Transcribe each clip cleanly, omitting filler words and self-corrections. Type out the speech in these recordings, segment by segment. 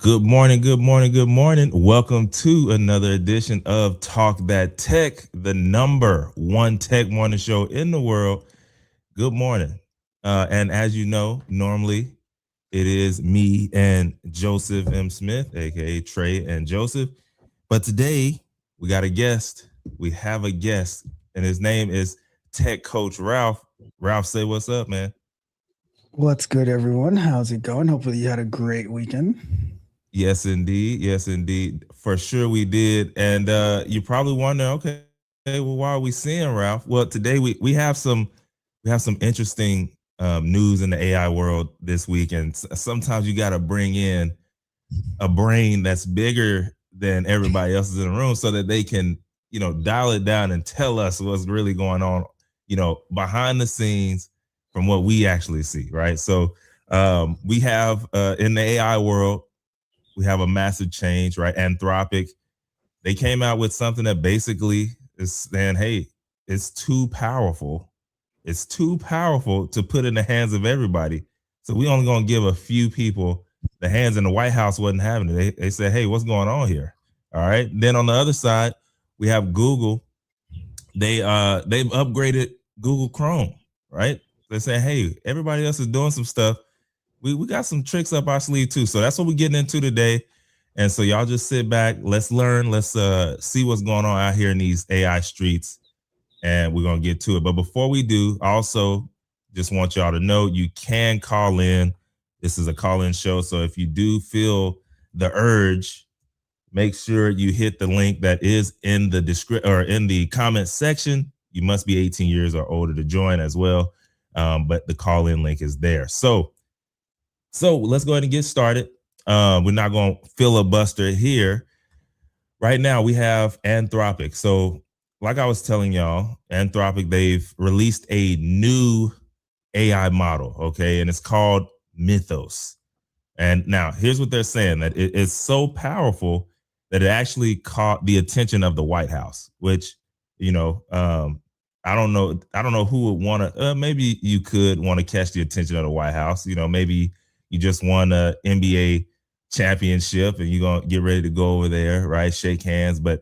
Good morning, good morning, good morning. Welcome to another edition of Talk That Tech, the number one tech morning show in the world. Good morning. And as you know, normally it is me and Joseph M. Smith, aka Trey and Joseph. But today we got a guest. We have a guest, and his name is Tech Coach Ralph. Ralph, say what's up, man. What's good, everyone? How's it going? Hopefully, you had a great weekend. Yes, indeed. Yes, indeed. For sure we did. And you probably wonder, okay, well, why are we seeing Ralph? Well, today we have some interesting news in the AI world this week. And sometimes you got to bring in a brain that's bigger than everybody else is in the room so that they can, dial it down and tell us what's really going on, behind the scenes from what we actually see, right? So we have in the AI world, we have a massive change, right? Anthropic, they came out with something that basically is saying, hey, it's too powerful. It's too powerful to put in the hands of everybody. So we only gonna give a few people the hands, and the White House wasn't having it. They said, hey, what's going on here? All right. Then on the other side, we have Google. They've upgraded Google Chrome, right? They're saying, hey, everybody else is doing some stuff. We got some tricks up our sleeve too. So that's what we're getting into today. And so y'all just sit back, let's learn, let's see what's going on out here in these AI streets, and we're gonna get to it. But before we do, also just want y'all to know you can call in. This is a call-in show. So if you do feel the urge, make sure you hit the link that is in the description or in the comment section. You must be 18 years or older to join as well. But the call-in link is there. So let's go ahead and get started. We're not going to filibuster here. Right now, we have Anthropic. So, like I was telling y'all, Anthropic, they've released a new AI model, okay? And it's called Mythos. And now, here's what they're saying, that it is so powerful that it actually caught the attention of the White House, which, you know, I don't know who would want to, maybe you could want to catch the attention of the White House. Maybe you just won a NBA championship and you're going to get ready to go over there, right? Shake hands. But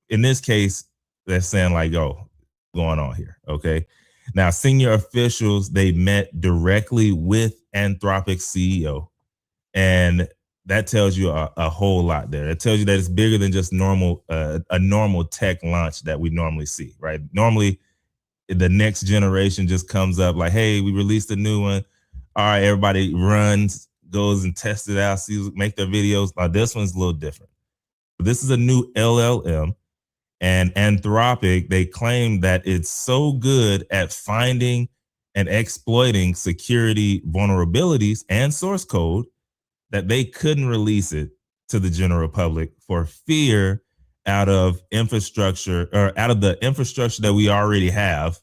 in this case, they're saying like, oh, going on here. Okay. Now, senior officials, they met directly with Anthropic CEO, and that tells you a whole lot there. It tells you that it's bigger than just a normal tech launch that we normally see, right? Normally, the next generation just comes up like, hey, we released a new one. All right, everybody runs, goes and tests it out, sees, make their videos. Now, this one's a little different. This is a new LLM, and Anthropic, they claim that it's so good at finding and exploiting security vulnerabilities and source code that they couldn't release it to the general public for fear out of infrastructure, or out of the infrastructure that we already have,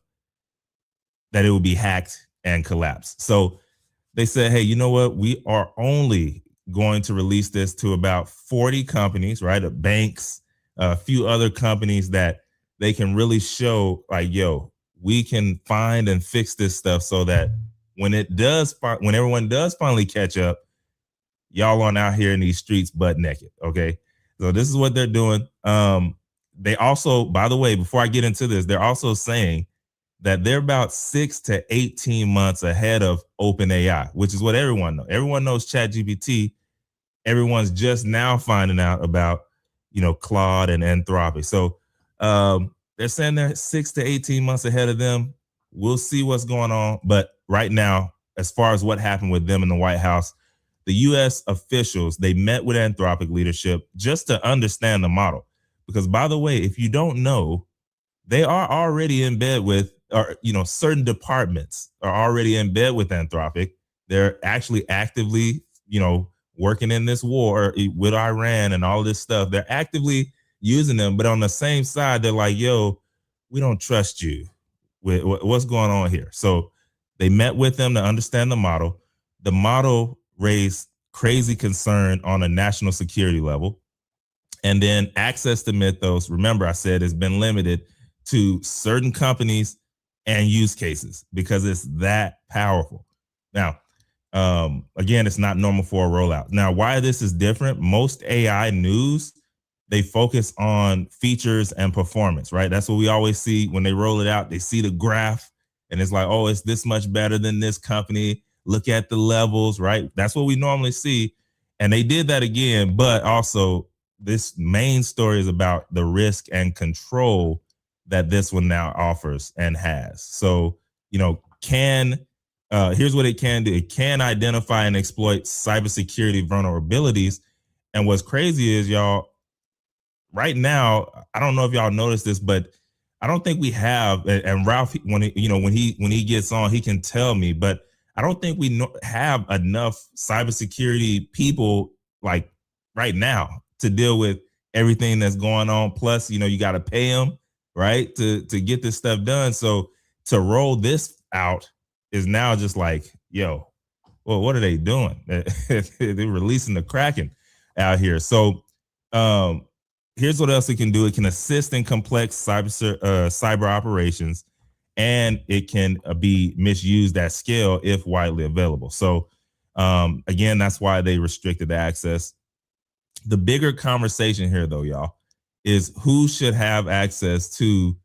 that it would be hacked and collapsed. So they said, hey, you know what? We are only going to release this to about 40 companies, right? Banks, a few other companies that they can really show like, yo, we can find and fix this stuff so that when everyone does finally catch up, y'all aren't out here in these streets butt naked. Okay. So this is what they're doing. They also, by the way, before I get into this, they're also saying that they're about 6 to 18 months ahead of OpenAI, which is what everyone knows. Everyone knows ChatGPT. Everyone's just now finding out about, Claude and Anthropic. So they're saying they're 6 to 18 months ahead of them. We'll see what's going on. But right now, as far as what happened with them in the White House, the U.S. officials, they met with Anthropic leadership just to understand the model. Because, by the way, if you don't know, they are already in bed with, or certain departments are already in bed with Anthropic. They're actually actively, working in this war with Iran and all this stuff. They're actively using them, but on the same side, they're like, yo, we don't trust you with what's going on here. So they met with them to understand the model. The model raised crazy concern on a national security level. And then access to Mythos, remember I said, has been limited to certain companies and use cases because it's that powerful. Now, Again, it's not normal for a rollout. Now, why this is different, most AI news, they focus on features and performance, right? That's what we always see when they roll it out. They see the graph and it's like, oh, it's this much better than this company. Look at the levels, right? That's what we normally see. And they did that again, but also this main story is about the risk and control that this one now offers and has. So, here's what it can do. It can identify and exploit cybersecurity vulnerabilities. And what's crazy is, y'all, right now, I don't know if y'all noticed this, but I don't think we have. And Ralph, when he gets on, he can tell me. But I don't think we have enough cybersecurity people like right now to deal with everything that's going on. Plus, you got to pay them, right, to get this stuff done. So to roll this out is now just like, yo, well, what are they doing? They're releasing the Kraken out here. So here's what else it can do. It can assist in complex cyber operations, and it can be misused at scale if widely available. So again, that's why they restricted the access. The bigger conversation here, though, y'all, is who should have access to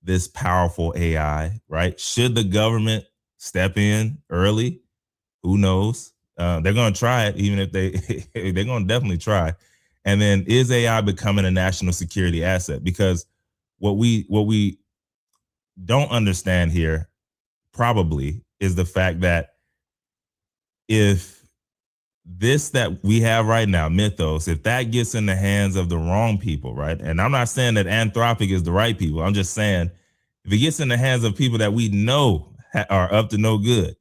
this powerful AI, right? Should the government step in early? Who knows? They're going to try it, even if they're going to definitely try. And then, is AI becoming a national security asset? Because what we don't understand here probably is the fact that if this that we have right now, Mythos, if that gets in the hands of the wrong people, right? And I'm not saying that Anthropic is the right people. I'm just saying if it gets in the hands of people that we know are up to no good,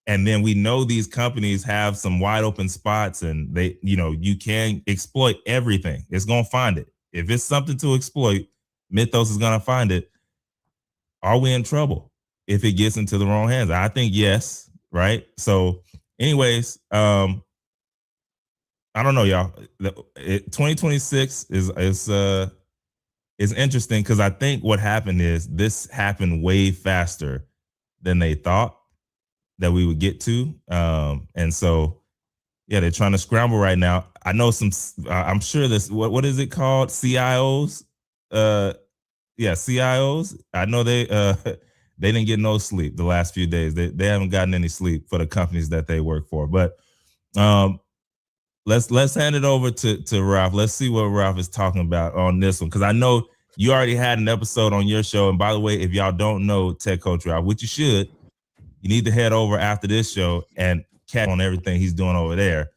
and then we know these companies have some wide open spots and you can exploit everything. It's going to find it. If it's something to exploit, Mythos is going to find it. Are we in trouble if it gets into the wrong hands? I think yes, right? So anyways, I don't know, y'all. 2026 is interesting because I think what happened is this happened way faster than they thought that we would get to. And so, yeah, they're trying to scramble right now. I know I'm sure this, what is it called? CIOs? CIOs. I know they didn't get no sleep the last few days. They haven't gotten any sleep for the companies that they work for. But let's hand it over to Ralph. Let's see what Ralph is talking about on this one. Because I know you already had an episode on your show. And by the way, if y'all don't know Tech Coach Ralph, which you should, you need to head over after this show and catch on everything he's doing over there.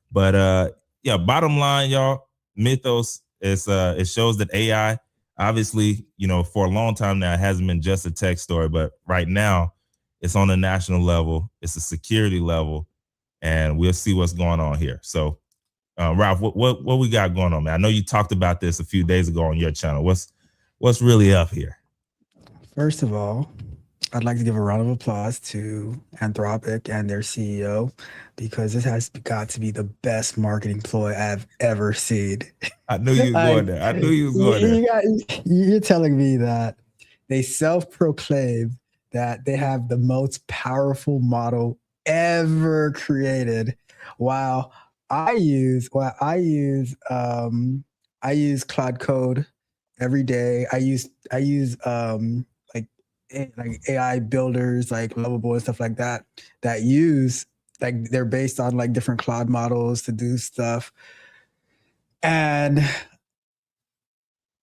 But bottom line, y'all, Mythos is it shows that AI, obviously, for a long time now, it hasn't been just a tech story, but right now it's on a national level, it's a security level, and we'll see what's going on here. So Ralph, what we got going on, man? I know you talked about this a few days ago on your channel. What's really up here? First of all, I'd like to give a round of applause to Anthropic and their CEO because this has got to be the best marketing ploy I've ever seen. I knew you was going there. I knew you was going there. You're telling me that they self-proclaim that they have the most powerful model ever created, while I use Cloud Code every day. I use like AI builders like Lovable and stuff like that use like they're based on like different cloud models to do stuff. And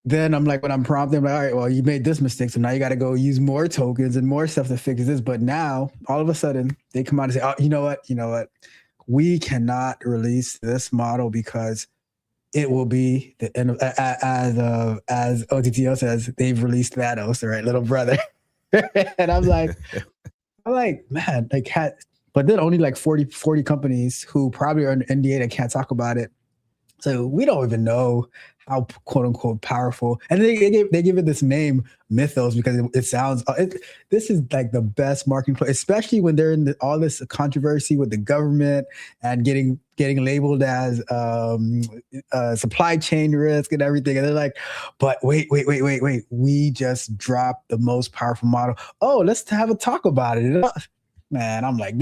then I'm like, when I'm prompting, I'm like, all right, well, you made this mistake, so now you got to go use more tokens and more stuff to fix this. But now all of a sudden they come out and say, oh, you know what? We cannot release this model because it will be the end of, as OTTO says, they've released Thanos, right, little brother. And I'm like, man, like, but then only like 40 companies who probably are in NDA that can't talk about it. So we don't even know how quote unquote powerful. And they give it this name Mythos because it sounds. This is like the best marketing play, especially when they're in all this controversy with the government and getting labeled as supply chain risk and everything. And they're like, but wait, we just dropped the most powerful model. Oh, let's have a talk about it. Man, I'm like,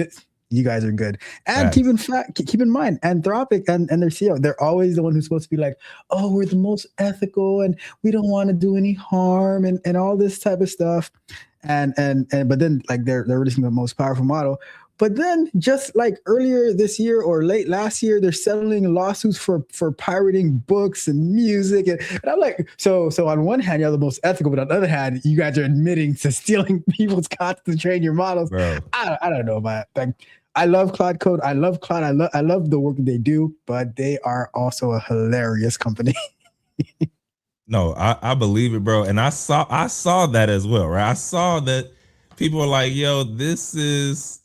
you guys are good. And Facts. keep in mind, Anthropic and their CEO, they're always the one who's supposed to be like, oh, we're the most ethical and we don't want to do any harm and all this type of stuff. And but then like they're releasing the most powerful model. But then just like earlier this year or late last year, they're settling lawsuits for pirating books and music. And I'm like, so on one hand, you're the most ethical, but on the other hand, you guys are admitting to stealing people's content to train your models. Bro. I don't know, man. Like, I love Cloud Code. I love Cloud. I love the work that they do, but they are also a hilarious company. No, I believe it, bro. And I saw that as well, right? I saw that people are like, yo, this is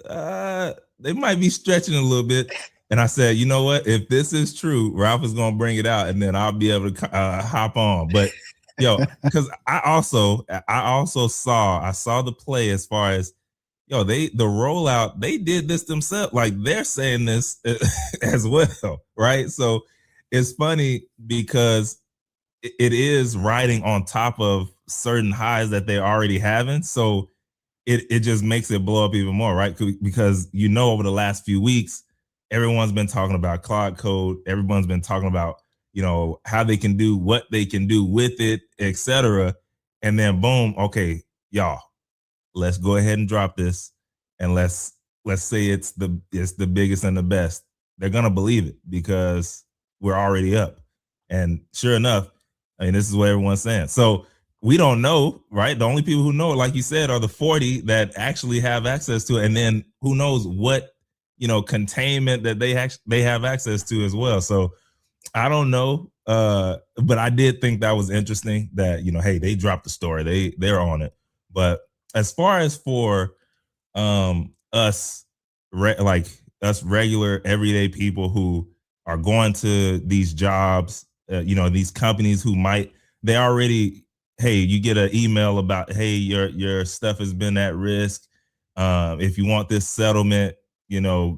they might be stretching a little bit. And I said, you know what? If this is true, Ralph is gonna bring it out, and then I'll be able to hop on. But yo, because I also saw the play as far as yo, the rollout, they did this themselves. Like they're saying this as well, right? So it's funny because it is riding on top of certain highs that they're already having. So it just makes it blow up even more, right? Because over the last few weeks, everyone's been talking about Cloud Code. Everyone's been talking about how they can do what they can do with it, etc. And then boom, okay, y'all, let's go ahead and drop this, and let's say it's the biggest and the best. They're gonna believe it because we're already up, and sure enough, I mean, this is what everyone's saying. So we don't know, right? The only people who know, like you said, are the 40 that actually have access to it, and then who knows what containment that they have access to as well. So I don't know, but I did think that was interesting that hey, they dropped the story, they're on it. But as far as for us, like us regular everyday people who are going to these jobs, these companies who they already, hey, you get an email about, hey, your stuff has been at risk. If you want this settlement,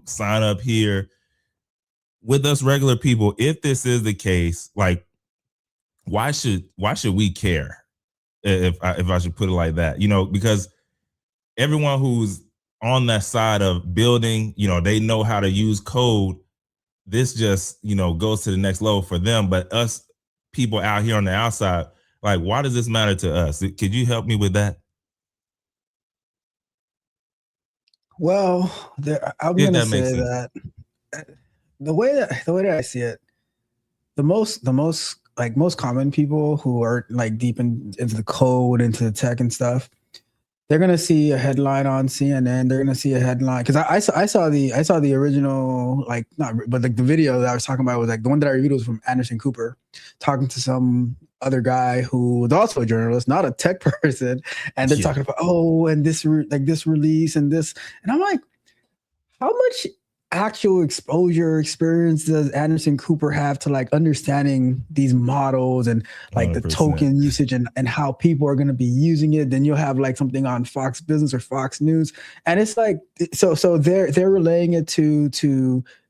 sign up here. With us regular people, if this is the case, like, why should we care? If I should put it like that, because everyone who's on that side of building, they know how to use code. This just, goes to the next level for them. But us people out here on the outside, like, why does this matter to us? Could you help me with that? Well, I'm If gonna that makes say sense. that the way that I see it, the most like most common people who are like deep into the code, into the tech and stuff, they're gonna see a headline on CNN. They're gonna see a headline because I saw the original, like, not, but like the video that I was talking about was like the one that I reviewed was from Anderson Cooper talking to some other guy who was also a journalist, not a tech person, and they're talking about, oh, and this this release and this, and I'm like, how much actual exposure experience does Anderson Cooper have to like understanding these models and like 100%. the token usage and how people are going to be using it? Then you'll have like something on Fox Business or Fox News, and it's like, so they're relaying it to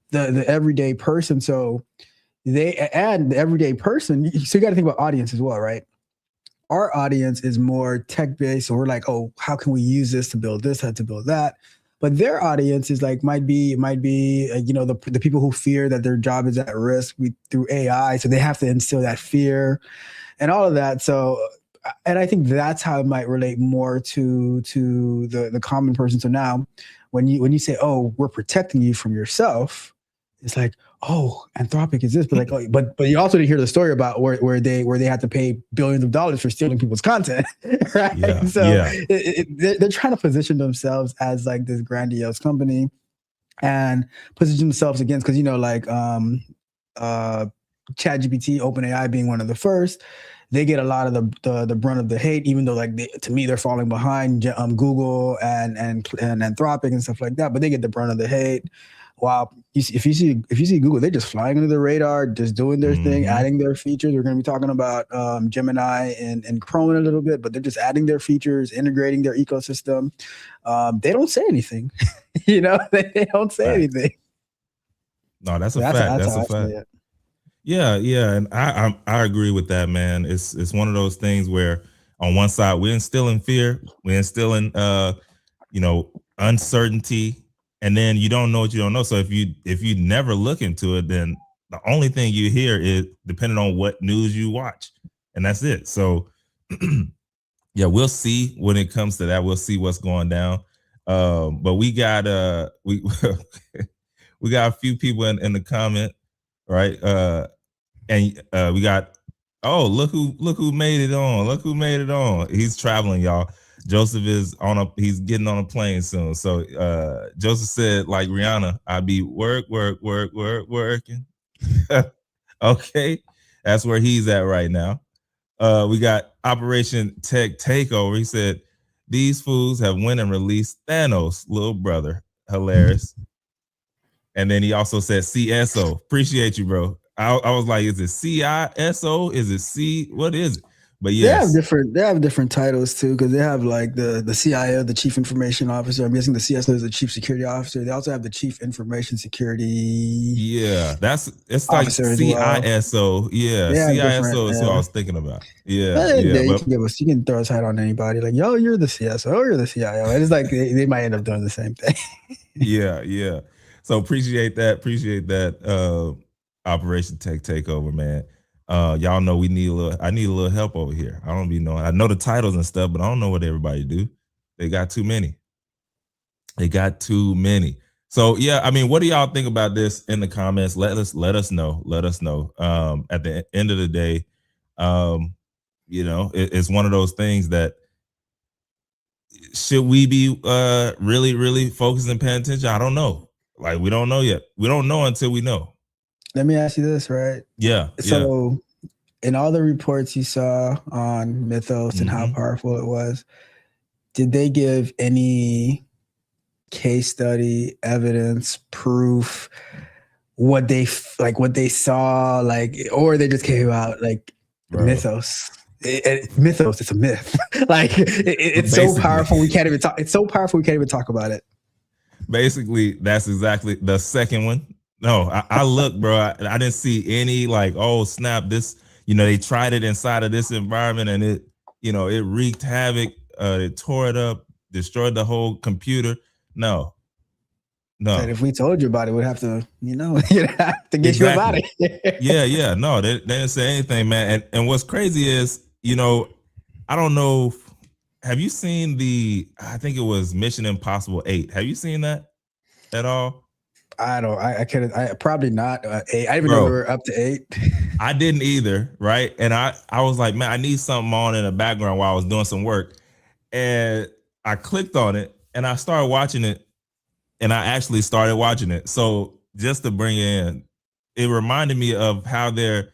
the everyday person. So they and the everyday person. So you got to think about audience as well, right? Our audience is more tech based, so we're like, oh, how can we use this to build this, how to build that? But their audience is like might be the people who fear that their job is at risk through AI, so they have to instill that fear and all of that. So, and I think that's how it might relate more to the common person. So now, when you say, oh, we're protecting you from yourself, it's like, oh, Anthropic is this, but like, oh, but you also didn't hear the story about where they had to pay billions of dollars for stealing people's content, right? Yeah, So yeah. They're trying to position themselves as like this grandiose company and position themselves against, because ChatGPT, OpenAI being one of the first, they get a lot of the brunt of the hate, even though like to me they're falling behind Google and Anthropic and stuff like that, but they get the brunt of the hate. Wow, if you see Google, they're just flying under the radar, just doing their thing, adding their features. We're going to be talking about Gemini and Chrome in a little bit, but they're just adding their features, integrating their ecosystem. They don't say anything, they don't say anything. No, that's a fact. That's a fact. Yeah, and I agree with that, man. It's one of those things where on one side we're instilling fear, we're instilling uncertainty, and then you don't know what you don't know. So if you never look into it, then the only thing you hear is depending on what news you watch, and that's it. So yeah, we'll see when it comes to that. We'll see what's going down. But we got we we got a few people in the comment, right? And we got look who made it on. Look who made it on. He's traveling, y'all. Joseph is he's getting on a plane soon. So Joseph said, like Rihanna, I be working. Okay. That's where he's at right now. We got Operation Tech Takeover. He said, these fools have went and released Thanos' little brother. Hilarious. And then he also said CSO. Appreciate you, bro. I was like, is it CISO? Is it C? What is it? But yes, they have different titles too, because they have like the CIO, the Chief Information Officer. I'm guessing the CSO is the Chief Security Officer. They also have the Chief Information Security. Yeah, it's like CISO. Well. Yeah, CISO is who I was thinking about. Yeah, you can throw a title on anybody. Like, yo, you're the CSO, you're the CIO. It's like they might end up doing the same thing. Yeah. So appreciate that. Operation Tech Takeover, man. Y'all know I need a little help over here. I don't be knowing. I know the titles and stuff, but I don't know what everybody do. They got too many. So yeah, I mean, what do y'all think about this in the comments? Let us know. At the end of the day, it's one of those things that should we be really focused and paying attention? I don't know. Like, we don't know yet. We don't know until we know. Let me ask you this, right? Yeah. So in all the reports you saw on Mythos and how powerful it was, did they give any case study, evidence, proof, what they saw, like, or they just came out like Mythos? Mythos, it's a myth. Like it's so powerful we can't even talk. It's so powerful we can't even talk about it. Basically, that's exactly the second one. No, I look, bro. I didn't see any like, oh snap, this. They tried it inside of this environment, and it wreaked havoc. It tore it up, destroyed the whole computer. No. And if we told you about it, we'd have to, you'd have to get you about it. Yeah. No, they didn't say anything, man. And what's crazy is, I don't know. Have you seen I think it was Mission Impossible 8. Have you seen that at all? I probably not. 8. I didn't even know we were up to 8. I didn't either. Right. And I was like, man, I need something on in the background while I was doing some work. And I clicked on it and I started watching it. And I actually started watching it. So just to bring in, it reminded me of how they're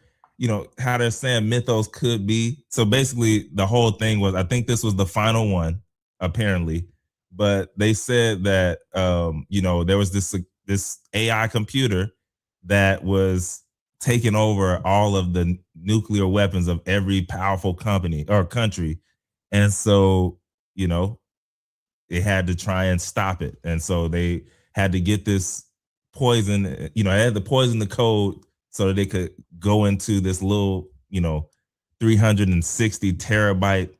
saying Mythos could be. So basically the whole thing was, I think this was the final one, apparently. But they said that, there was this AI computer that was taking over all of the nuclear weapons of every powerful company or country. And so, they had to try and stop it. And so they had to get this poison, they had to poison the code so that they could go into this little, 360 terabyte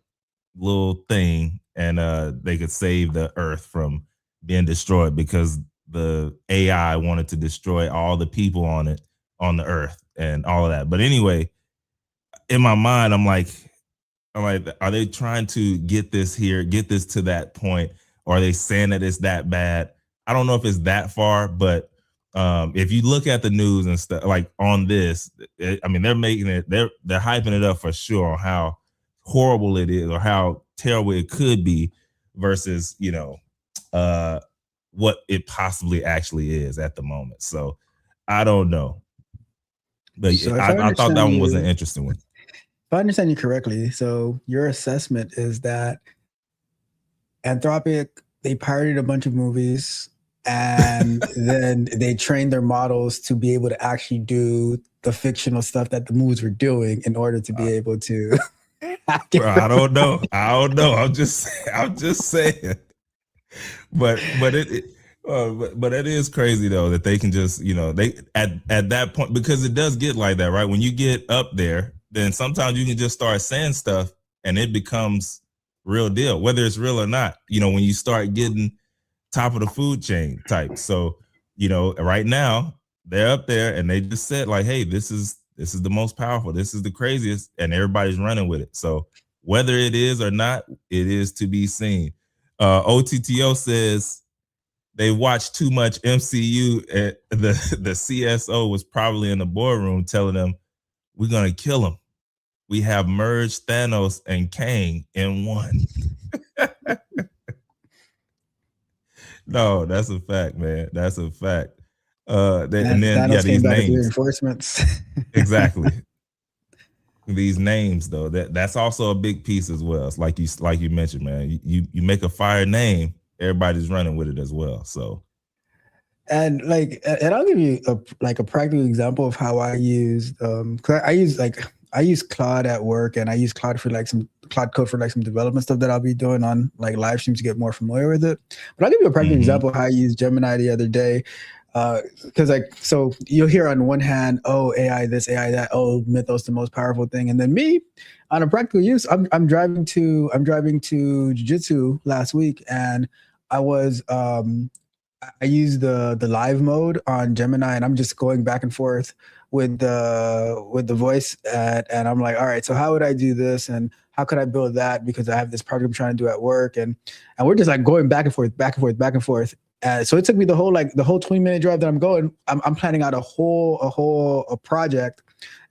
little thing. And they could save the earth from being destroyed because the AI wanted to destroy all the people on the earth and all of that. But anyway, in my mind, I'm like, are they trying to get this to that point? Or are they saying that it's that bad? I don't know if it's that far, but if you look at the news and stuff like on this, they're making it, they're hyping it up for sure on how horrible it is or how terrible it could be versus, what it possibly actually is at the moment. So I don't know. But I thought that one was an interesting one. If I understand you correctly, so your assessment is that Anthropic, they pirated a bunch of movies and then they trained their models to be able to actually do the fictional stuff that the movies were doing in order to be able to. Bro, I don't know. I'm just saying. But it is crazy though that they can just, they at that point, because it does get like that, right? When you get up there, then sometimes you can just start saying stuff and it becomes real deal, whether it's real or not. When you start getting top of the food chain type. So, you know, right now they're up there and they just said like, hey, this is the most powerful. This is the craziest, and everybody's running with it. So whether it is or not, it is to be seen. OTTO says they watched too much MCU. And the CSO was probably in the boardroom telling them, we're going to kill him. We have merged Thanos and Kang in one. No, that's a fact, man. That's a fact. And then Thanos came these back with names. reinforcements. Exactly. These names though, that's also a big piece as well. It's like you mentioned, man. You make a fire name, everybody's running with it as well. So, and I'll give you a practical example of how I used cause I use Claude at work, and I use Claude for some Claude Code for some development stuff that I'll be doing on live streams to get more familiar with it. But I'll give you a practical example of how I used Gemini the other day. Because so you'll hear on one hand, oh, AI this, AI that, oh, Mythos the most powerful thing, and then me on a practical use, I'm driving to jiu-jitsu last week, and I was I used the live mode on Gemini, and I'm just going back and forth with the voice, and I'm like, all right, so how would I do this, and how could I build that, because I have this project I'm trying to do at work, and we're just going back and forth, back and forth, back and forth. So it took me the whole 20-minute drive that I'm going. I'm planning out a whole project,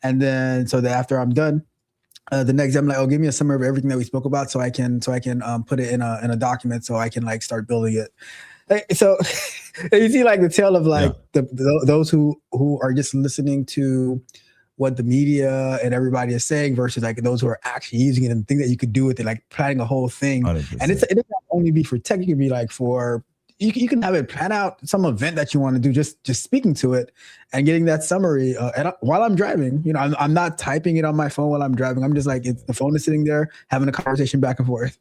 and then so that after I'm done, the next day I'm like, oh, give me a summary of everything that we spoke about, so I can put it in a document, so I can start building it. So you see the tale of those who are just listening to what the media and everybody is saying versus those who are actually using it and think that you could do with it, planning a whole thing. 100%. And it doesn't only be for tech. It can be for you can have it plan out some event that you want to do, just speaking to it and getting that summary. And while I'm driving, I'm not typing it on my phone while I'm driving. I'm just the phone is sitting there having a conversation back and forth.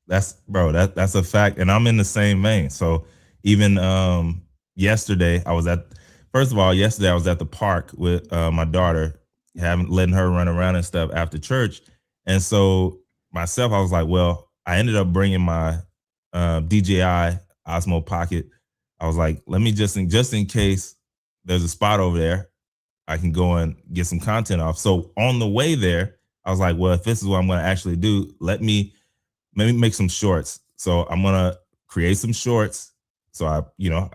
That's a fact. And I'm in the same vein. So even yesterday I was at the park with my daughter, letting her run around and stuff after church. And so myself, I was like, well, I ended up bringing my DJI Osmo Pocket. I was like, let me just in case there's a spot over there, I can go and get some content off. So on the way there, I was like, well, if this is what I'm going to actually do, let me make some shorts. So I'm going to create some shorts. So I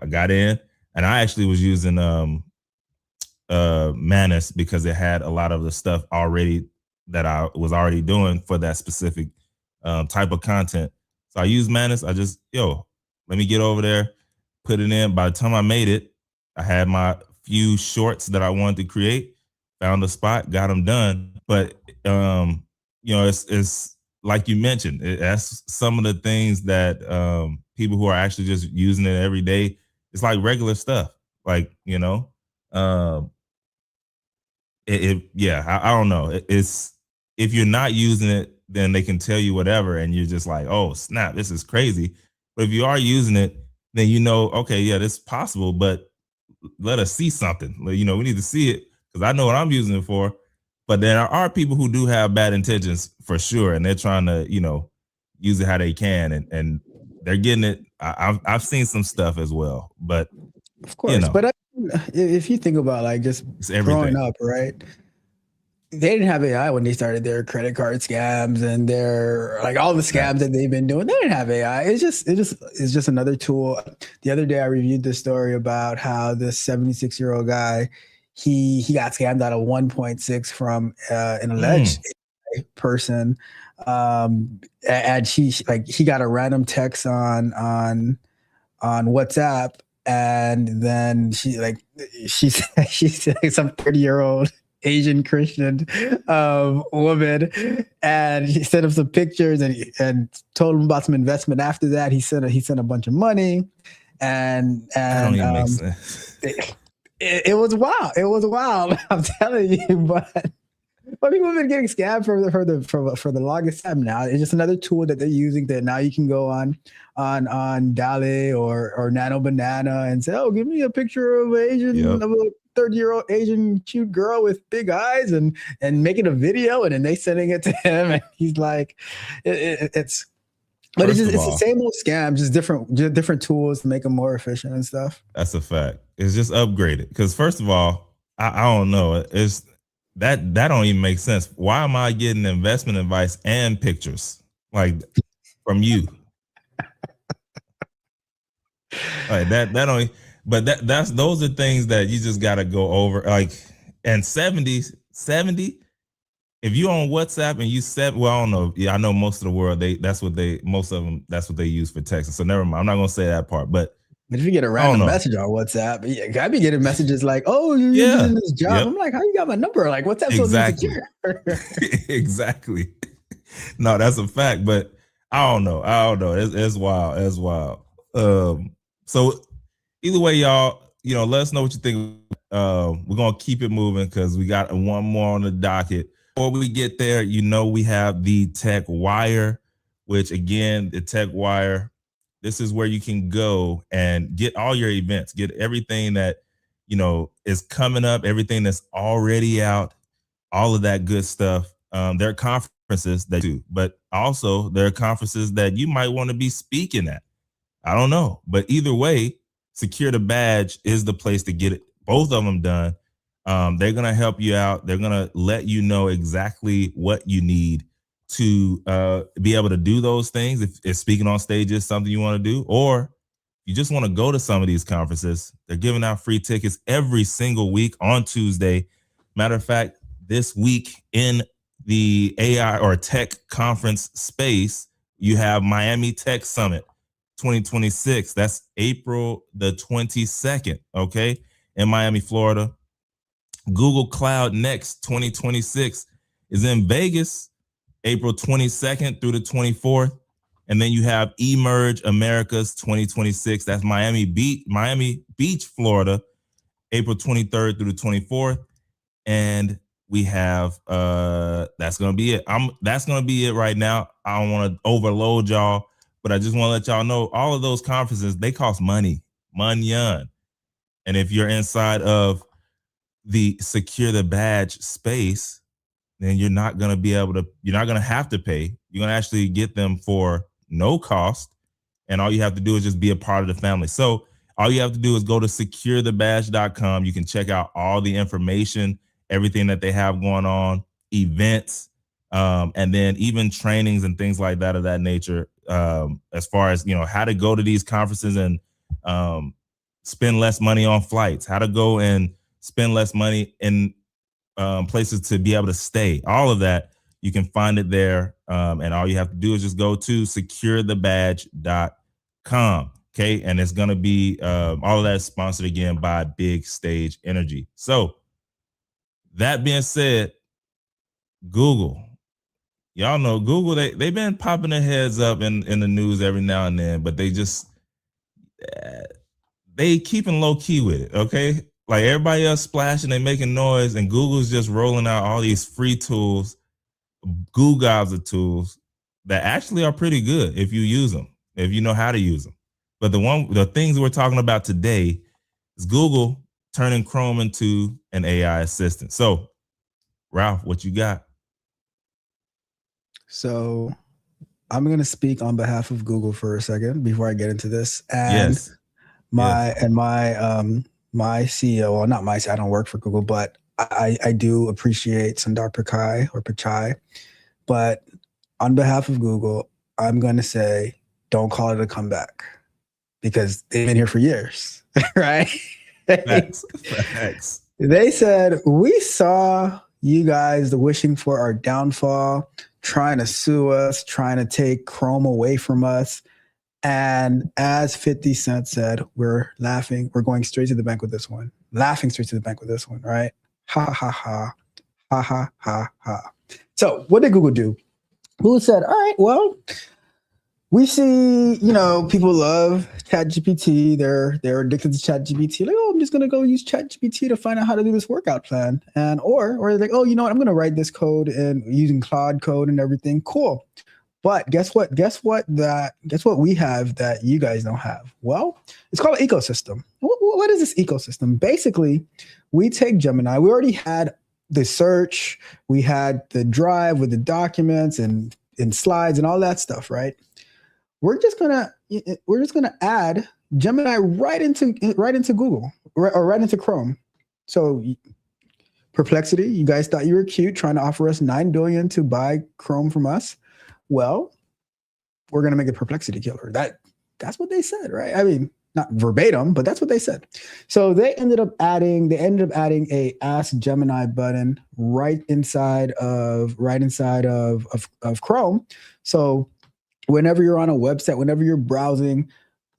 got in, and I actually was using Manus because it had a lot of the stuff already that I was already doing for that specific type of content. So I used Manus. I just, let me get over there, put it in. By the time I made it, I had my few shorts that I wanted to create, found a spot, got them done. But, it's like you mentioned, that's some of the things that people who are actually just using it every day, it's like regular stuff. I don't know. It's, if you're not using it, then they can tell you whatever, and you're just like, oh snap, this is crazy. But if you are using it, then okay, yeah, this is possible, but let us see something. We need to see it, because I know what I'm using it for. But there are people who do have bad intentions for sure, and they're trying to use it how they can, and they're getting it. I've seen some stuff as well, but of course. But if you think about just growing up, right? They didn't have AI when they started their credit card scams and their all the scams that they've been doing. They didn't have AI. It's just another tool. The other day I reviewed this story about how this 76-year-old guy, he got scammed out of 1.6 from an alleged AI person. And he got a random text on WhatsApp, and then she's some 30-year-old Asian Christian woman, and he sent him some pictures and told him about some investment. After that, he sent a bunch of money, and that don't even make sense. It was wild. It was wild. I'm telling you, but people have been getting scammed for the longest time now. It's just another tool that they're using that now you can go on Dali or Nano Banana and say, oh, give me a picture of of a 30-year-old Asian cute girl with big eyes, and making a video, and then they sending it to him, and he's like, it's But First of it's the all, same old scam, just different tools to make them more efficient and stuff. that's a fact. It's just upgraded. Because first of all, I don't know. It's that don't even make sense. Why am I getting investment advice and pictures like from you? Like that don't. But that's those are things that you just got to go over. Like and 70. If you on WhatsApp and you said, well, I don't know. Yeah, I know most of the world. Most of them. That's what they use for texting. So never mind. I'm not gonna say that part. But But if you get a I don't random know. message on WhatsApp, yeah, I be getting messages like, "Oh, you're interested Yeah. in this job." Yep. I'm like, "How you got my number? Like, WhatsApp's supposed to be Exactly. secure." Exactly. No, that's a fact. But I don't know. It's wild. It's wild. So either way, y'all, let us know what you think. We're gonna keep it moving because we got one more on the docket. Before we get there, we have the Tech Wire, which again, the Tech Wire, this is where you can go and get all your events, get everything that is coming up, everything that's already out, all of that good stuff. There are conferences that do, but also there are conferences that you might want to be speaking at. I don't know, but either way, Secure the Badge is the place to get it. Both of them done. They're gonna help you out. They're gonna let you know exactly what you need to be able to do those things. If speaking on stage is something you want to do, or you just want to go to some of these conferences, they're giving out free tickets every single week on Tuesday. Matter of fact, this week in the AI or tech conference space, you have Miami Tech Summit 2026. That's April the 22nd, okay, in Miami, Florida. Google Cloud Next 2026 is in Vegas, April 22nd through the 24th. And then you have Emerge Americas 2026. That's Miami Beach, Florida, April 23rd through the 24th. And we have that's gonna be it. That's gonna be it right now. I don't want to overload y'all, but I just want to let y'all know all of those conferences, they cost money. And if you're inside of the Secure the Badge space, then you're not going to have to pay. You're going to actually get them for no cost. And all you have to do is just be a part of the family. So all you have to do is go to securethebadge.com. You can check out all the information, everything that they have going on, events, and then even trainings and things like that of that nature. As far as, how to go to these conferences and spend less money on flights, how to go and spend less money in places to be able to stay, all of that, you can find it there. And all you have to do is just go to securethebadge.com. Okay. And it's going to be all of that is sponsored again by Big Stage Energy. So that being said, Google, y'all know Google, they've been popping their heads up in the news every now and then, but they just, they keeping low key with it. Okay. Like everybody else splashing, they making noise, and Google's just rolling out all these free tools, Goo Gobs tools that actually are pretty good if you use them, if you know how to use them. But the things we're talking about today is Google turning Chrome into an AI assistant. So, Ralph, what you got? So I'm going to speak on behalf of Google for a second before I get into this. And Yes. my CEO, well, not my, I don't work for Google, but I do appreciate Sundar Pichai. But on behalf of Google, I'm going to say, don't call it a comeback because they've been here for years, right? Facts. They said, we saw you guys wishing for our downfall, trying to sue us, trying to take Chrome away from us. And as 50 Cent said, we're laughing. We're going straight to the bank with this one. Laughing straight to the bank with this one, right? Ha, ha, ha. Ha, ha, ha, ha. So what did Google do? Google said, all right, well, we see, people love ChatGPT. They're addicted to ChatGPT. Like, oh, I'm just gonna go use ChatGPT to find out how to do this workout plan. And or they're like, oh, you know what? I'm gonna write this code and using Claude code and everything. Cool. But guess what we have that you guys don't have? Well, it's called an ecosystem. What is this ecosystem? Basically, we take Gemini. We already had the search. We had the drive with the documents and slides and all that stuff, right? we're just gonna add Gemini right into Google or right into Chrome. So Perplexity, you guys thought you were cute trying to offer us $9 billion to buy Chrome from us. Well, we're gonna make a Perplexity killer. That's what they said, right? I mean, not verbatim, but that's what they said. So they ended up adding a Ask Gemini button right inside of Chrome. So whenever you're on a website, whenever you're browsing,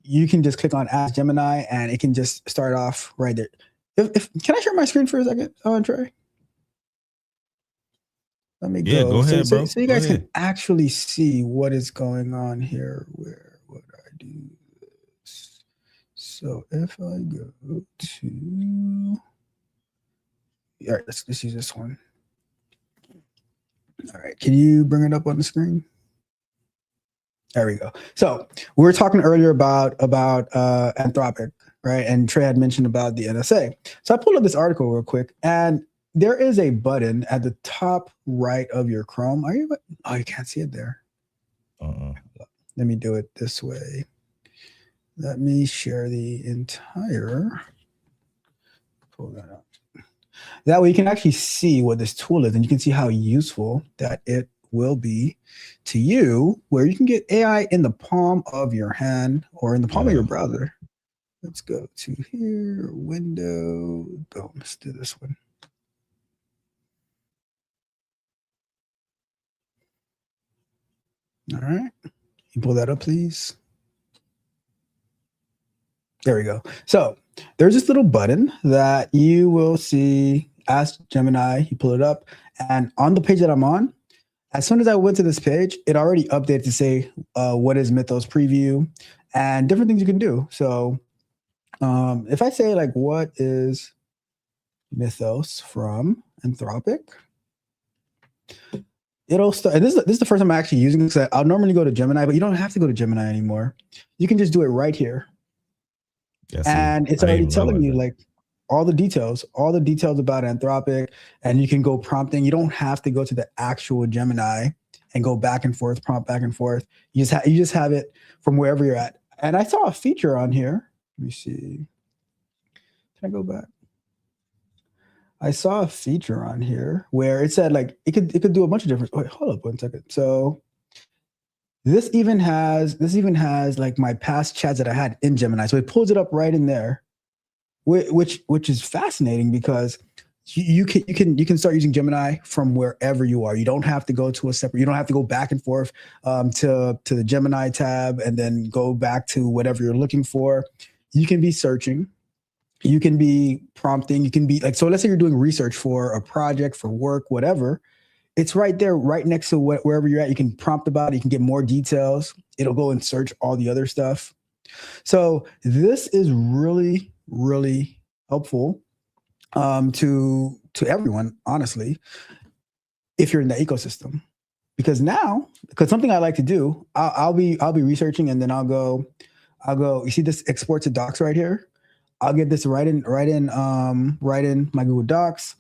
you can just click on Ask Gemini and it can just start off right there. Can I share my screen for a second, Trey? Let me go. Go ahead, bro. So you guys can actually see what is going on here. Where would I do this? So if I go to, all right, let's use this one. All right, can you bring it up on the screen? There we go. So we were talking earlier about Anthropic, right? And Trey had mentioned about the NSA. So I pulled up this article real quick, and there is a button at the top right of your Chrome. Oh, you can't see it there. Let me do it this way. Let me share the entire. Pull that up. That way you can actually see what this tool is, and you can see how useful that it will be to you, where you can get AI in the palm of your hand or in the palm of your browser. Let's go to here, window, boom, let's do this one. All right, you pull that up, please. There we go. So there's this little button that you will see, Ask Gemini, you pull it up, and on the page that I'm on, as soon as I went to this page, it already updated to say what is Mythos preview and different things you can do. So if I say like, what is Mythos from Anthropic? It'll start. And this is the first time I'm actually using this. I'll normally go to Gemini, but you don't have to go to Gemini anymore. You can just do it right here. And it's already telling you like all the details about Anthropic, and you can go prompting. You don't have to go to the actual Gemini and go back and forth, prompt back and forth. You just have it from wherever you're at. And I saw a feature on here. Let me see. Can I go back? I saw a feature on here where it said like it could do a bunch of different. Wait, hold up 1 second. So this even has like my past chats that I had in Gemini. So it pulls it up right in there, which is fascinating because you can start using Gemini from wherever you are. You don't have to go to you don't have to go back and forth to the Gemini tab and then go back to whatever you're looking for. You can be searching. You can be prompting. You can be like, so let's say you're doing research for a project, for work, whatever. It's right there, right next to wherever you're at. You can prompt about it. You can get more details. It'll go and search all the other stuff. So this is really, really helpful to everyone, honestly, if you're in the ecosystem. Because something I like to do, I'll be researching and then I'll go. You see this export to docs right here? I'll get this right in my Google Docs,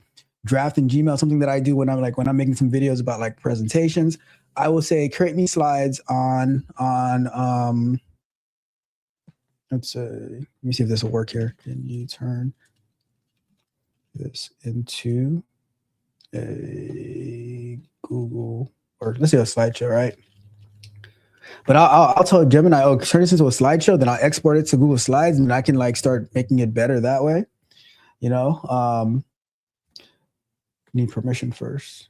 draft in Gmail, something that I do when I'm making some videos about like presentations. I will say, create me slides on let's say, let me see if this will work here. Can you turn this into a Google, or let's say a slideshow, right? But I'll tell Gemini, oh, turn this into a slideshow, then I'll export it to Google Slides, and I can like start making it better that way. Need permission first.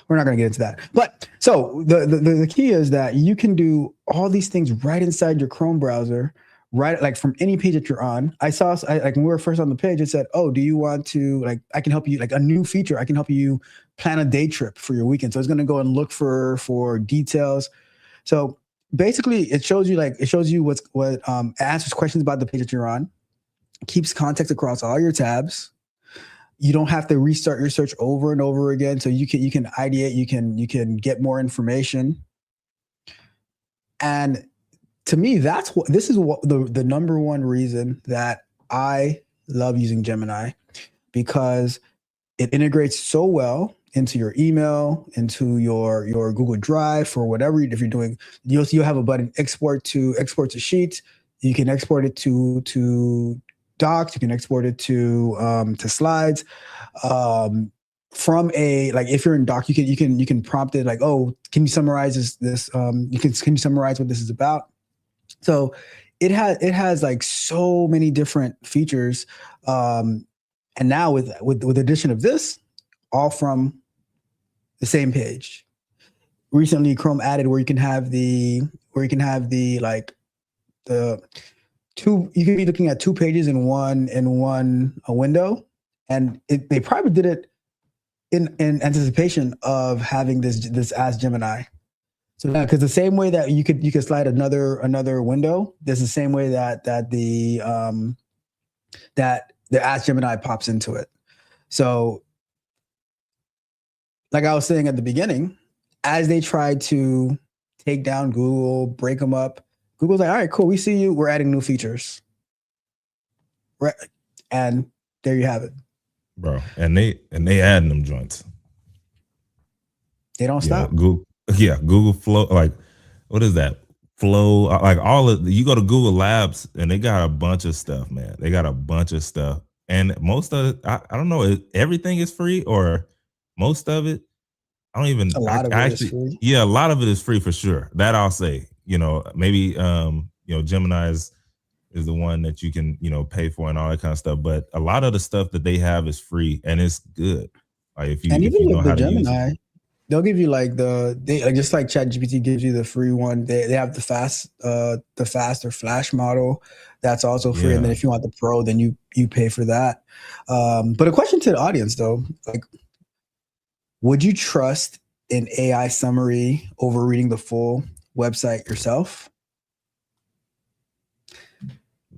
We're not going to get into that. But so the key is that you can do all these things right inside your Chrome browser, right? Like from any page that you're on. Like when we were first on the page, it said, oh, do you want to, like, I can help you, like a new feature. I can help you plan a day trip for your weekend. So it's going to go and look for details. So basically it shows you what answers questions about the page that you're on, keeps context across all your tabs. You don't have to restart your search over and over again. So you can ideate, you can get more information. And to me, this is the number one reason that I love using Gemini, because it integrates so well. into your email, into your Google Drive, for whatever. If you're doing, you'll have a button export to Sheets. You can export it to Docs. You can export it to Slides. From a, like, if you're in Doc, you can prompt it like, oh, can you summarize this? Can you summarize what this is about? So it has like so many different features. And now with the addition of this, all from the same page. Recently, Chrome added where you can have the like the two. You can be looking at two pages in one window, and they probably did it in anticipation of having this Ask Gemini. So now, because the same way that you could slide another window, there's the same way that the Ask Gemini pops into it. So, like I was saying at the beginning, as they tried to take down Google, break them up, Google's like, all right, cool, we see you. We're adding new features. Right. And there you have it. Bro. And they adding them joints. They don't stop. Google Flow, like, what is that? Flow, like all of, you go to Google Labs and they got a bunch of stuff, man. They got a bunch of stuff. And most of it, I don't know, everything is free, or most of it. I don't even, a lot of it is free. Yeah, a lot of it is free for sure. That I'll say, maybe, Gemini is the one that you can, pay for and all that kind of stuff. But a lot of the stuff that they have is free and it's good. Like if you know how to use it. They'll give you like just like ChatGPT gives you the free one. They have the fast or Flash model that's also free. Yeah. And then if you want the Pro, then you pay for that. But a question to the audience though, like, would you trust an AI summary over reading the full website yourself?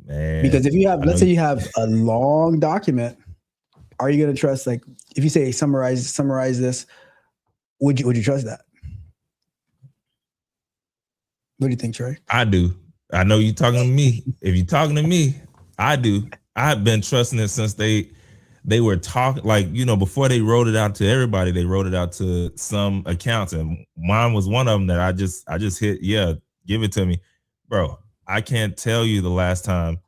Man, because if you have, let's say you have a long document, are you going to trust, like, if you say summarize this? Would you trust that? What do you think, Trey? I do. I know you're talking to me. If you're talking to me, I do. I've been trusting it since they were talking, like, before they wrote it out to everybody, they wrote it out to some accounts, and mine was one of them that I just hit, yeah, give it to me. Bro, I can't tell you the last time,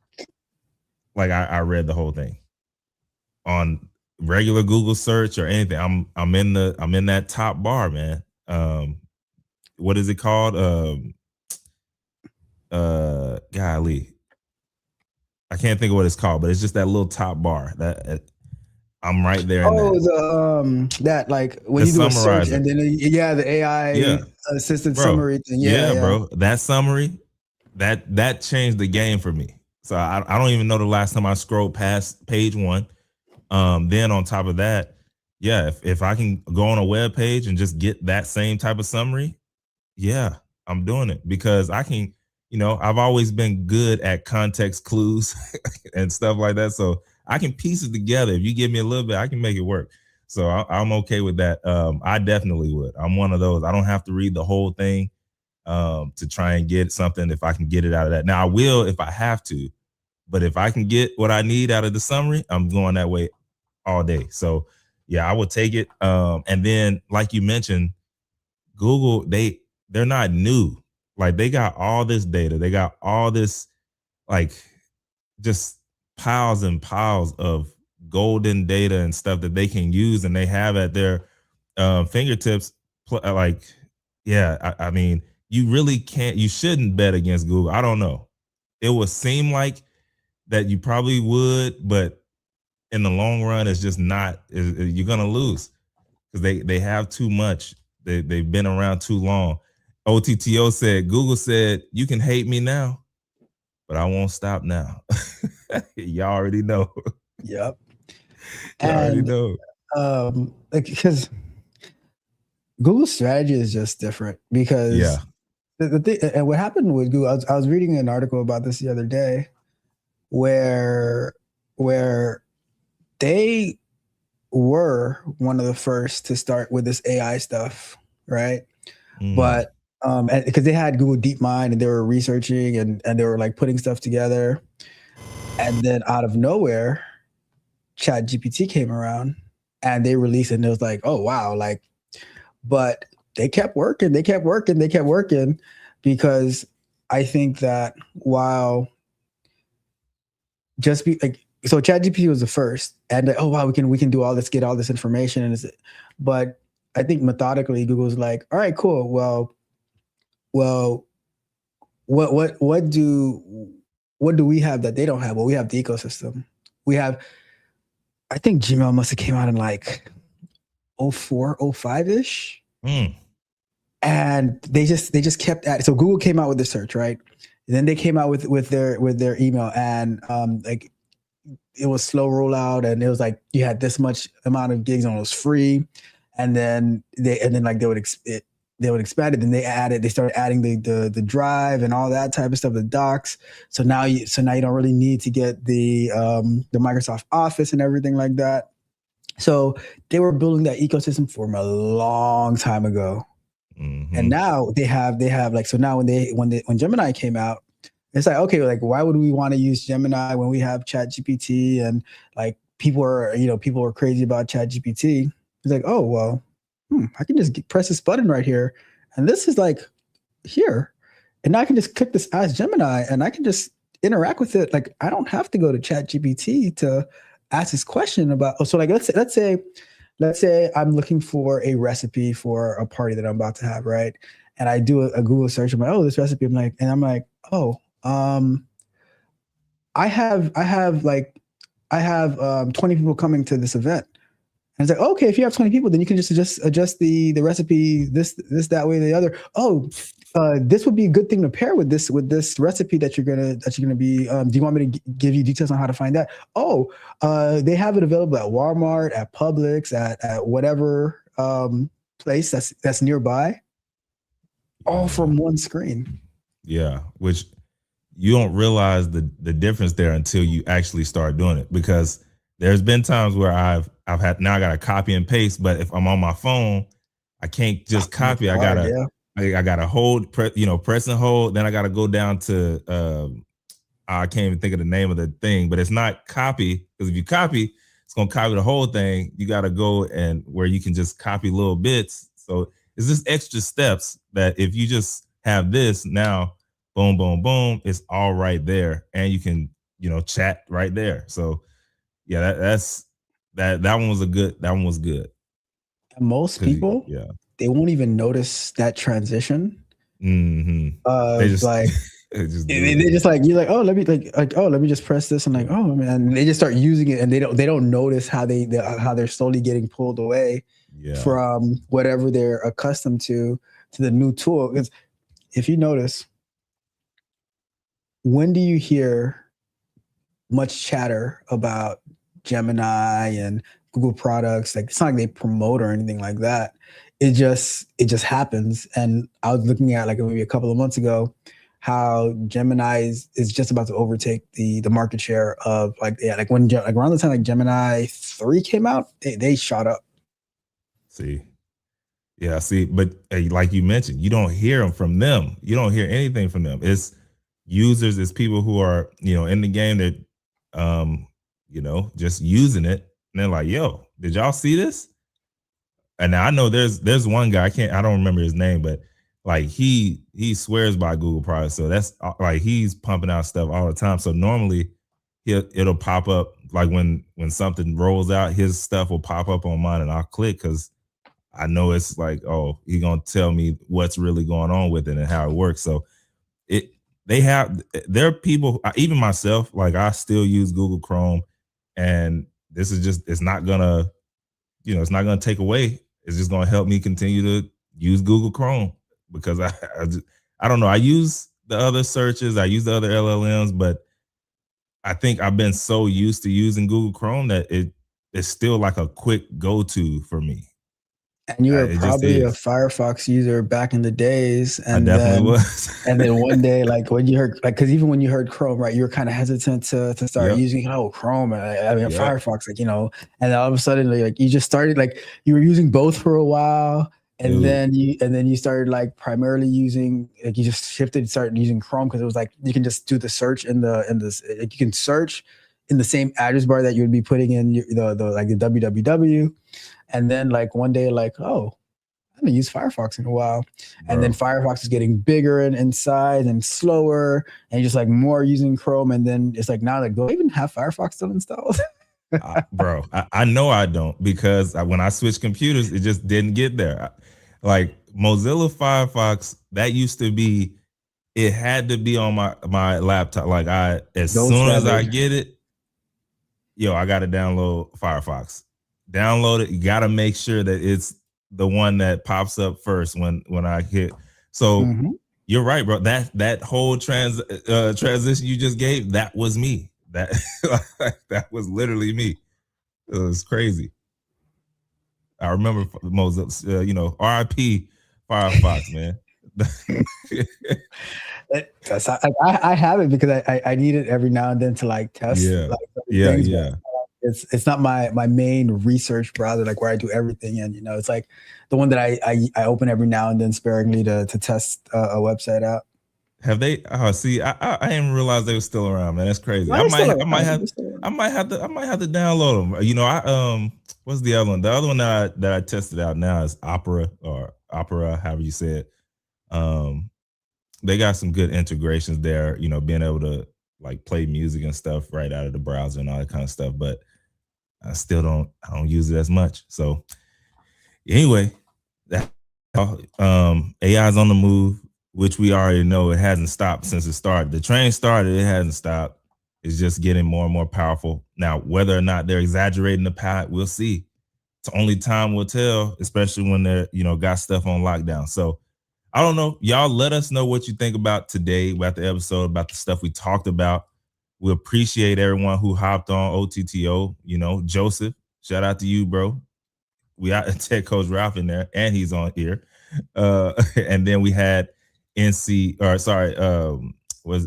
like, I read the whole thing on regular Google search or anything. I'm in that top bar, man. What is it called? Golly, I can't think of what it's called, but it's just that little top bar that I'm right there. That like when you do a search and then the AI assisted summary thing. Yeah, bro, that summary that changed the game for me. So I don't even know the last time I scrolled past page 1. Then on top of that, if I can go on a web page and just get that same type of summary, yeah, I'm doing it, because I can, I've always been good at context clues and stuff like that. So I can piece it together. If you give me a little bit, I can make it work. So I'm okay with that. I definitely would. I'm one of those. I don't have to read the whole thing to try and get something if I can get it out of that. Now I will if I have to, but if I can get what I need out of the summary, I'm going that way all day. So yeah, I would take it. And then, like you mentioned, Google, they're not new. Like, they got all this data. They got all this, like, just piles and piles of golden data and stuff that they can use, and they have at their fingertips. Like, yeah, I mean, you shouldn't bet against Google. I don't know. It would seem like that you probably would, but in the long run, it's just not. You're gonna lose because they have too much. They've been around too long. OTTO said, Google said, you can hate me now, but I won't stop now. Y'all already know. Yep. Y'all already know. Because Google's strategy is just different, because the thing, and what happened with Google, I was reading an article about this the other day, where they were one of the first to start with this AI stuff, right? But because they had Google DeepMind and they were researching and they were like putting stuff together, and then out of nowhere, ChatGPT came around, and they released it, and it was like, oh wow, like, but they kept working, because I think that while just be like, so ChatGPT was the first, and oh wow, we can do all this, get all this information, but I think methodically Google's like, all right, cool. Well, what do we have that they don't have? Well, we have the ecosystem. We have, I think Gmail must have came out in like 04, 05 ish. Mm. And they just kept at it. So Google came out with the search, right? And then they came out with their email, and like it was slow rollout, and it was like you had this much amount of gigs on, it was free, and then like they would expand it. Then they started adding the drive and all that type of stuff, the docs. So now you don't really need to get the Microsoft Office and everything like that. So they were building that ecosystem from a long time ago. Mm-hmm. And now they have like, so now when Gemini came out, it's like, okay, like why would we want to use Gemini when we have ChatGPT, and like people are crazy about ChatGPT. It's like, oh well, I can just press this button right here, and this is like here, and I can just click this Ask Gemini, and I can just interact with it. Like I don't have to go to ChatGPT to ask this question about. Oh, so like let's say I'm looking for a recipe for a party that I'm about to have, right? And I do a Google search. I'm like, oh, this recipe. I'm like, oh, I have 20 people coming to this event. And it's like, okay, if you have 20 people, then you can just adjust the recipe, this, that way, the other. Oh, this would be a good thing to pair with this recipe that you're gonna be. Do you want me to give you details on how to find that? Oh, they have it available at Walmart, at Publix, at whatever place that's nearby, all from one screen. Yeah, which you don't realize the difference there until you actually start doing it, because there's been times where I've had, now I got to copy and paste, but if I'm on my phone, I can't just copy. I gotta hold, press and hold. Then I gotta go down to I can't even think of the name of the thing, but it's not copy, because if you copy, it's gonna copy the whole thing. You gotta go and where you can just copy little bits. So it's just extra steps that if you just have this now, boom, boom, boom, it's all right there, and you can chat right there. So yeah, that one was that one was good. And most people, they won't even notice that transition. Mm-hmm. They just like they just like, you're like, oh, let me just press this, and like, oh man, they just start using it, and they don't notice how they're slowly getting pulled away from whatever they're accustomed to the new tool. Because if you notice, when do you hear much chatter about Gemini and Google products? Like, it's not like they promote or anything like that. It just happens. And I was looking at, like, maybe a couple of months ago, how Gemini is just about to overtake the market share of like around the time like Gemini 3 came out, they shot up. See, but like you mentioned, you don't hear them from them. You don't hear anything from them. It's users, it's people who are in the game that just using it, and they're like, yo, did y'all see this? And now I know there's one guy, I don't remember his name, but like he swears by Google products. So that's like, he's pumping out stuff all the time. So normally it'll pop up, like when something rolls out, his stuff will pop up on mine, and I'll click, because I know it's like, oh, he's gonna tell me what's really going on with it and how it works. So there are people, even myself, like I still use Google Chrome, and this is just, it's not gonna take away. It's just gonna help me continue to use Google Chrome, because I don't know. I use the other searches, I use the other LLMs, but I think I've been so used to using Google Chrome that it's still like a quick go-to for me. And you were probably a Firefox user back in the days, and I definitely was. And then one day, like when you heard, like, because even when you heard Chrome, right, you were kind of hesitant to start using Chrome. Firefox, and all of a sudden, like you just started, like you were using both for a while, and then you started like primarily using, like you just started using Chrome, because it was like you can just do the search like you can search in the same address bar that you would be putting in the www, and then like one day like, oh, I haven't used Firefox in a while. And then Firefox is getting bigger in size and slower, and just like more using Chrome. And then it's like, now like, do I even have Firefox still installed? Bro, I know I don't, because when I switched computers, it just didn't get there. Like Mozilla Firefox, that used to be, it had to be on my laptop. Like as soon as I get it, I got to download Firefox. Download it. You got to make sure that it's the one that pops up first when I hit. So you're right, bro. That whole transition you just gave, that was me. That was literally me. It was crazy. I remember Mozilla, RIP Firefox, man. I have it because I need it every now and then to like test. Yeah. It's not my main research browser, like where I do everything in. It's like the one that I open every now and then sparingly to test a website out. Have they? Oh, see, I didn't realize they were still around, man. That's crazy. I might have to download them. What's the other one? The other one that I tested out now is Opera, however you say it. They got some good integrations there. Being able to like play music and stuff right out of the browser and all that kind of stuff. But I still don't use it as much. So anyway, AI's on the move, which we already know. It hasn't stopped since it started. The train started, it hasn't stopped. It's just getting more and more powerful. Now, whether or not they're exaggerating the path, we'll see. It's only time will tell, especially when they're, got stuff on lockdown. So I don't know. Y'all let us know what you think about today, about the episode, about the stuff we talked about. We appreciate everyone who hopped on OTTO. Joseph, shout out to you, bro. We got Tech Coach Ralph in there, and he's on here. And then we had where was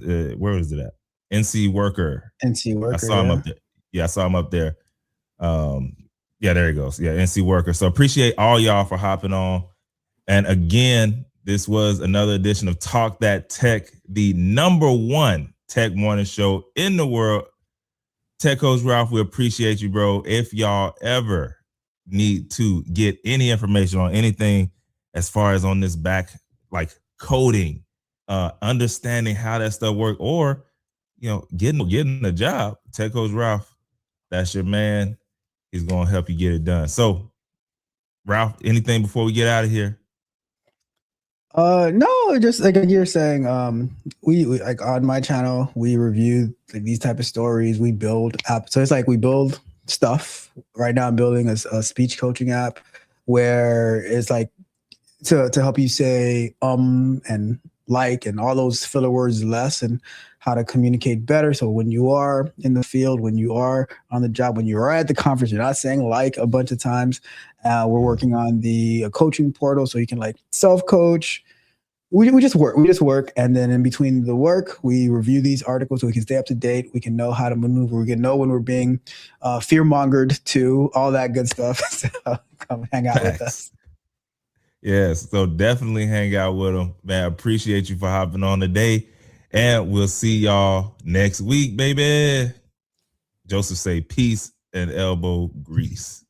it at? NC Worker. I saw him up there. Yeah, I saw him up there. There he goes. Yeah, NC Worker. So appreciate all y'all for hopping on. And again, this was another edition of Talk That Tech, the #1 tech morning show in the world. Tech Coach Ralph, we appreciate you, bro. If y'all ever need to get any information on anything as far as on this back, like coding, understanding how that stuff works, or getting a job, Tech Coach Ralph, that's your man. He's gonna help you get it done. So, Ralph, anything before we get out of here? No, just like you're saying, we like on my channel, we review like these type of stories. We build apps. So it's like we build stuff. Right now I'm building a speech coaching app where it's like to help you say and like and all those filler words less, and how to communicate better. So when you are in the field, when you are on the job, when you are at the conference, you're not saying like a bunch of times. We're working on the coaching portal so you can like self-coach. We just work. And then in between the work, we review these articles so we can stay up to date. We can know how to maneuver. We can know when we're being fear-mongered too, all that good stuff. So come hang out with us. Yes, so definitely hang out with them, man. I appreciate you for hopping on today, and we'll see y'all next week, baby. Joseph say peace and elbow grease.